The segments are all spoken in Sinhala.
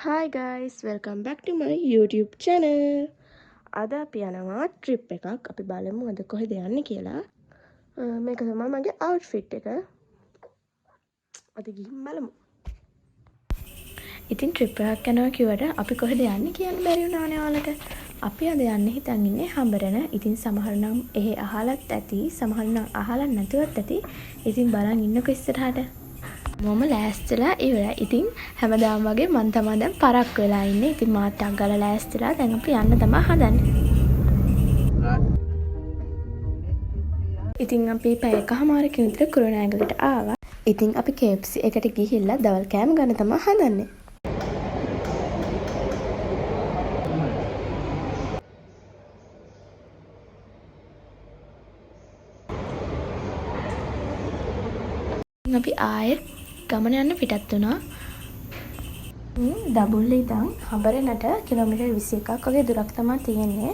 Hi guys, welcome back to my YouTube channel. අද අපි යනවා ට්‍රිප් එකක්. අපි බලමු අද කොහෙද යන්නේ කියලා. මේක තමයි මගේ outfit එක. අද ගිහින් බලමු. ඉතින් ට්‍රිප් එකක් යනවා කිව්වට අපි කොහෙද යන්නේ කියන්න බැරි වුණානේ ඔයාලට. අපි අද යන්නේ හිතන් ඉන්නේ හඹරන. ඉතින් සමහර නම් එහෙ අහලත් ඇති, සමහර නම් අහලා නැතුවත් ඇති. ඉතින් බලන් ඉන්නකො ඉස්සරහට. මම ලෑස්තිලා ඉවරයි. ඉතින් හැමදාම වගේ මං තමයි දැන් පරක් වෙලා ඉන්නේ. ඉතින් මාත් ටක් ගාලා ලෑස්තිලා දැන් අපි යන්න තමයි හදන්නේ. ඉතින් අපි පැය එකමාරකින් විතර කුරුණෑගලට ආවා. ඉතින් අපි KFC එකට ගිහිල්ලා දවල් කෑම ගන්න තමයි හදන්නේ. අපි ආයෙත් ගමන යන්න පිටත් වුණා. දඹුල්ල ඉඳන් හඹරනට කිලෝමීටර් 21ක් වගේ දුරක් තමයි තියෙන්නේ.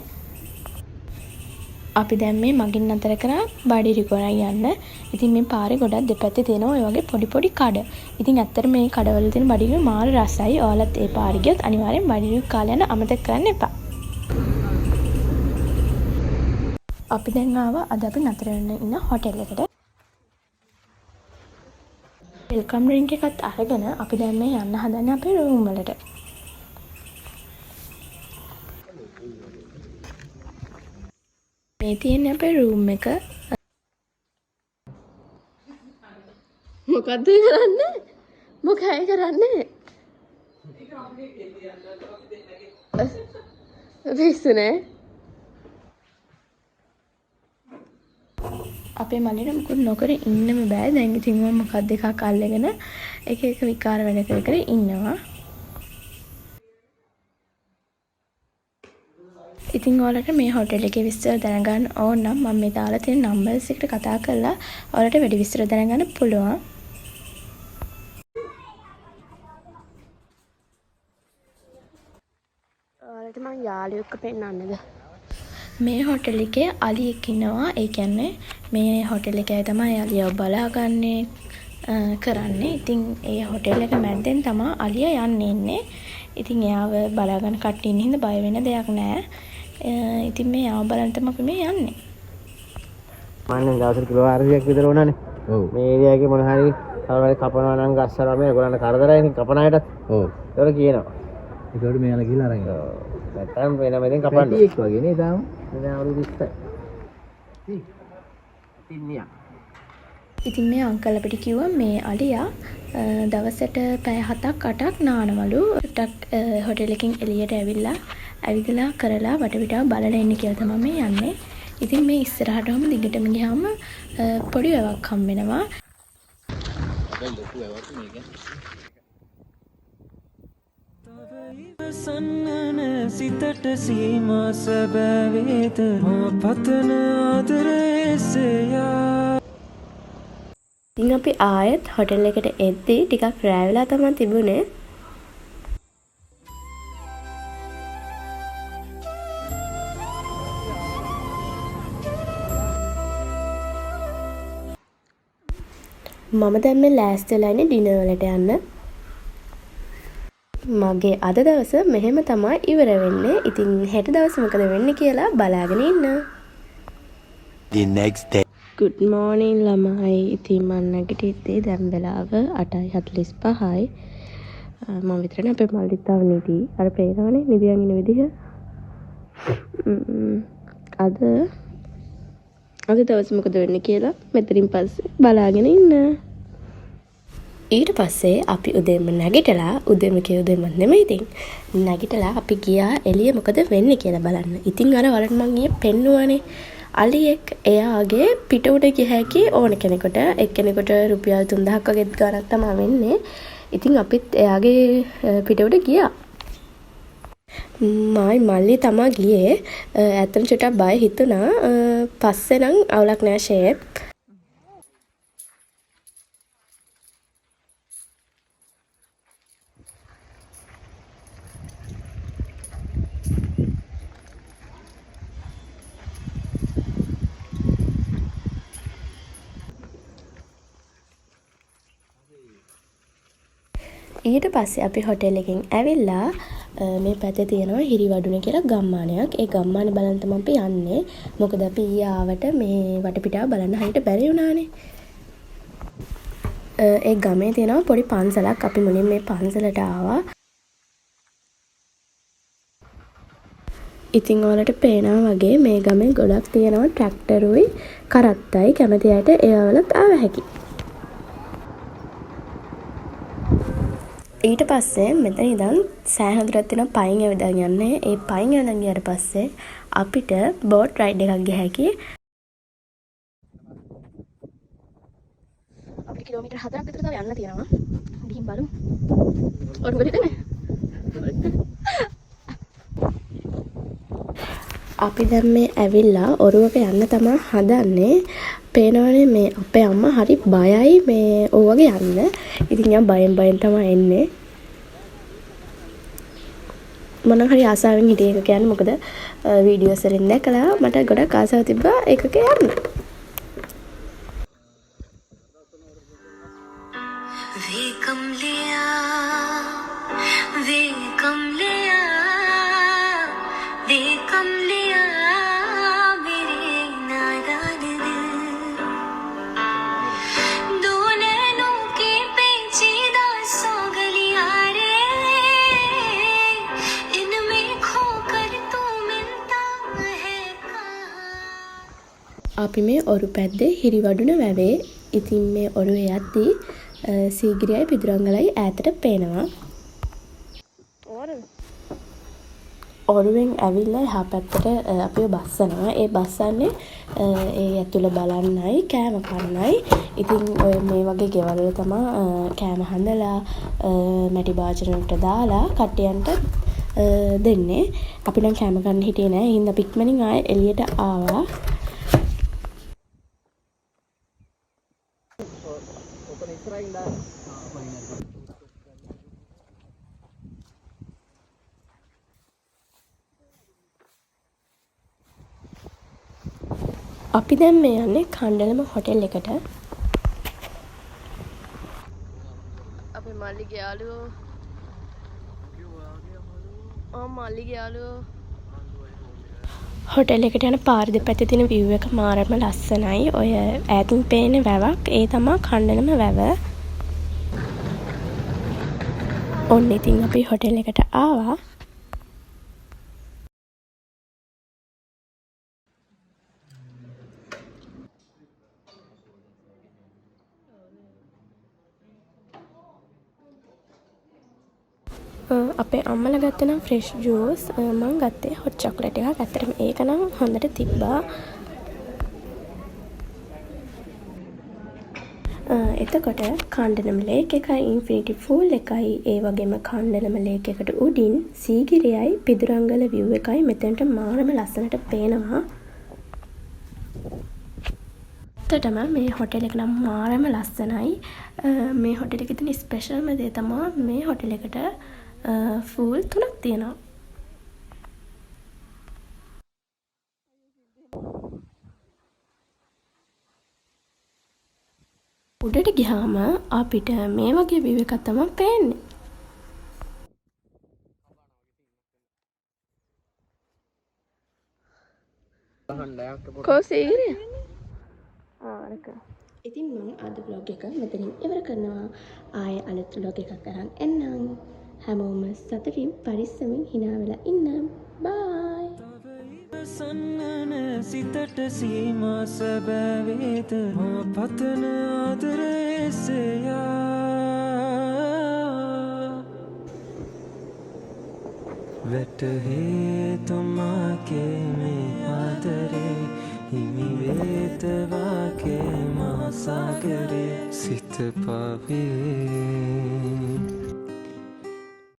අපි දැන් මේ මගින් අතර කරා බඩිරි ගොඩක් යන්න. ඉතින් මේ පාරේ ගොඩක් දෙපැත්තේ තියෙනවා ඔය වගේ පොඩි පොඩි කඩ. ඉතින් ඇත්තට මේ කඩවල තියෙන බඩිරි මාර රසයි. ඔයාලත් ඒ පාරේ ගියොත් අනිවාර්යෙන් බඩිරි කාලා යන්න අමතක කරන්න එපා. අපි දැන් ආවා අද අපි නතර වෙන්න ඉන්න හොටෙල් එකට. වෙල්කම් ඩ්‍රින්ක් එකත් අරගෙන අපි දැන් මේ යන්න හදන්නේ අපේ රූම් වලට. මේ තියෙන්නේ අපේ රූම් එක. මොකද්ද කරන්නේ? මොකයි කරන්නේ? විශ්ුනේ අපේ මල්ලිට මුකුත් නොකර ඉන්නම බෑ. දැන් ඉතින් මම මොකක්ද එකක් අල්ලගෙන එක එක විකාර වැඩ කර කර ඉන්නවා. ඉතින් ඔයාලට මේ හොටෙල් එකේ විස්තර දැනගන්න ඕන නම් මම මේ දාලා තියෙන නම්බර්ස් එකට කතා කරලා ඔයාලට වැඩි විස්තර දැනගන්න පුළුවන්. ඔයාලට මම යාළුවෙක්ව පෙන්නන්නද? මේ හොටෙල් එකේ අලියෙක් ඉන්නවා. ඒ කියන්නේ මේ හොටෙල් එකේ තමයි අලියව බලාගන්නේ කරන්නේ. ඉතින් ඒ හොටෙල් එක මැද්දෙන් තමයි අලිය යන්නේ ඉන්නේ. ඉතින් එයාව බලාගන්න කට්ටිය ඉන්න හින්දා බය වෙන දෙයක් නැහැ. ඉතින් මේ ආව බලන්න තමයි අපි මේ යන්නේ. මන්නේ දවසට කිලෝ 400ක් විතර වුණානේ. ඔව්. මේ ඒරියා එකේ මොන හරි කවුරුහරි කපනවා නම් ගස්සලා මේ ඒගොල්ලන්ට කරදරයිනේ කපන අයටත්. ඔව්. ඒක කියනවා. ඒකට මෙයාලා ගිහලා අරන් යනවා. නැත්තම් වෙන මෙතෙන් කපන්න. ටීක් වගේ නේ තාම. දැන් අවුරුදු 20යි. තින්නියා. ඉතින් මේ අංකල් අපිට කිව්වා මේ අලියා දවසට පැය 7ක් 8ක් නානවලු. ටක් හොටෙල් එකකින් එළියට ඇවිදලා කරලා වටපිටාව බලලා ඉන්න කියලා තමයි මේ යන්නේ. ඉතින් මේ ඉස්සරහටම දිගටම ගියාම පොඩි වැවක් හම් වෙනවා. සන්නන සිතට සීමා සැබෑවේද මා පතන ආදරයසයා. ඉතින් අපි ආයෙත් හොටෙල් එකට එද්දී ටිකක් රෑ වෙලා තමයි තිබුණේ. මම දැන් මේ ලෑස්ති වෙලා ඉන්නේ ඩිනර් වලට යන්න. මගේ අද දවස මෙහෙම තමයි ඉවර වෙන්නේ. ඉතින් හෙට දවස් මොකද වෙන්නේ කියලා බලාගෙන ඉන්න. The next day. Good morning ළමයි. ඉතින් මම නැගිටිද්දී දැන් වෙලාව 8:45යි. මම විතරනේ අපේ මල්ලිත් තාම නිදි. අර පේනවනේ නිදියන් ඉන්න විදිහ. අද දවස් මොකද වෙන්නේ කියලා මෙතනින් පස්සේ බලාගෙන ඉන්න. ඊට පස්සේ අපි උදේම නැගිටලා උදේම නෙමෙයි ඉතින් නැගිටලා අපි ගියා එළිය මොකද වෙන්නේ කියලා බලන්න. ඉතින් අර වලට මං ඊයේ පෙන්නුවානේ අලියෙක් එයාගේ පිට උඩ ගිය හැකි ඕන කෙනෙකුට එක්කෙනෙකුට රුපියල් 3000ක් වගේ ගාණක් තමයි වෙන්නේ. ඉතින් අපිත් එයාගේ පිට උඩ ගියා. මල්ලි තමා ගියේ. ඇත්තටම චුට්ටක් බය හිතුණා. පස්සේ නම් අවුලක් නෑ ෂේප්. ඊට පස්සේ අපි හොටෙල් එකෙන් ඇවිල්ලා මේ පැත්තේ තියෙනවා හිරිවඩුන කියලා ගම්මානයක්. ඒ ගම්මානේ බලන්න තමයි අපි යන්නේ. මොකද අපි ඊයේ ආවට මේ වටපිටාව බලන්න හරියට බැරි වුණානේ. ඒ ගමේ තියෙනවා පොඩි පන්සලක්. අපි මුලින් මේ පන්සලට ආවා. ඉතින් ඔයාලට පේනවා වගේ මේ ගමේ ගොඩක් තියෙනවා ට්‍රැක්ටරුයි කරත්තයි. කැමති අයට ඒවලත් ආව හැකියි. ඊට පස්සේ මෙතන ඉඳන් සෑහෙන දුරක් තියෙනවා පයින් ඇවිදන් යන්නේ. ඒ පයින් ඇවිදන් ගියාට පස්සේ අපිට බෝට් රයිඩ් එකක් ගිය හැකි. අපිට කිලෝමීටර් 4ක් විතර තව යන්න තියෙනවා. ගිහින් බලමු. ඔරුගලිද නේ? අපි දැන් මේ ඇවිල්ලා ඔරුවක යන්න තමයි හදන්නේ. පේනවනේ මේ අපේ අම්මා හරි බයයි මේ ඕවගේ යන්න. ඉතින් යා බයෙන් තමයි එන්නේ. මම හරි ආසාවෙන් හිටියේ ඒක කියන්නේ මොකද වීඩියෝස් වලින් දැකලා මට ගොඩක් ආසාවක් තිබ්බා ඒකක යන්න. අපි මේ ඔරු පැද්දේ හිරිවඩුන වැවේ. ඉතින් මේ ඔරුවේ යද්දී සීගිරියයි පිදුරංගලයි ඈතට පේනවා. ඔරුවෙන් ඇවිල්ලා එහා පැත්තට අපිව බස්සනවා. ඒ බස්සන්නේ ඒ ඇතුළ බලන්නයි කෑම කන්නයි. ඉතින් ඔය මේ වගේ ගෙවල් වල තමයි කෑම හදලා මැටි භාජනවලට දාලා කට්ටියන්ට දෙන්නේ. අපි නම් කෑම ගන්න හිටියේ නෑ. ඒ හින්දා පික්මනින් ආයේ එළියට ආවා. අපි දැන් මේ යන්නේ කණ්ඩලම හොටෙල් එකට. අපේ මල්ලිගේ යාළුවෝ මල්ලිගේ යාළුවෝ හොටෙල් එකට යන පාර දෙපැත්තේ තියෙන view එක මාරම ලස්සනයි. ඔය ඈතින් පේන වැවක් ඒ තමයි කණ්ඩලම වැව. ඔන්න ඉතින් අපි හොටෙල් එකට ආවා. අපේ අම්මලා ගත්ත නම් ෆ්‍රෙෂ් ජූස් මම ගත්තේ හොට් චොක්ලට් එකක්. ඇත්තටම ඒක නම් හොඳට තිබ්බා. එතකොට කණ්ඩලම ලේක් එකයි ඉන්ෆිනිටි ෆූල් එකයි ඒ වගේම කණ්ඩලම ලේක් එකට උඩින් සීගිරියයි පිදුරංගල view එකයි මෙතනට මාරම ලස්සනට පේනවා. ඇත්තටම මේ හොටෙල් එක නම් මාරම ලස්සනයි. මේ හොටෙල් එකේ තියෙන ස්පෙෂල්ම දේ තමයි මේ හොටෙල් එකට ෆූල් 3ක් තියෙනවා. උඩට ගියාම අපිට මේ වගේ view එකක් තමයි පේන්නේ. කොසීරිය? ඉතින් මම අද vlog එක මෙතනින් ඉවර කරනවා. ආයේ අලුත් vlog එකක් අරන් එන්නම්. හැමෝම සතුටින් පරිස්සමින් hina වෙලා ඉන්න. බයි. සන්නන සිතට සීමා සැබෑවේද මා පතන ආදරේසයා වැටහේ තුමාගේ මේ ආදරේ හිමි වේතවාගේ මහා සාගරේ සිත පවේ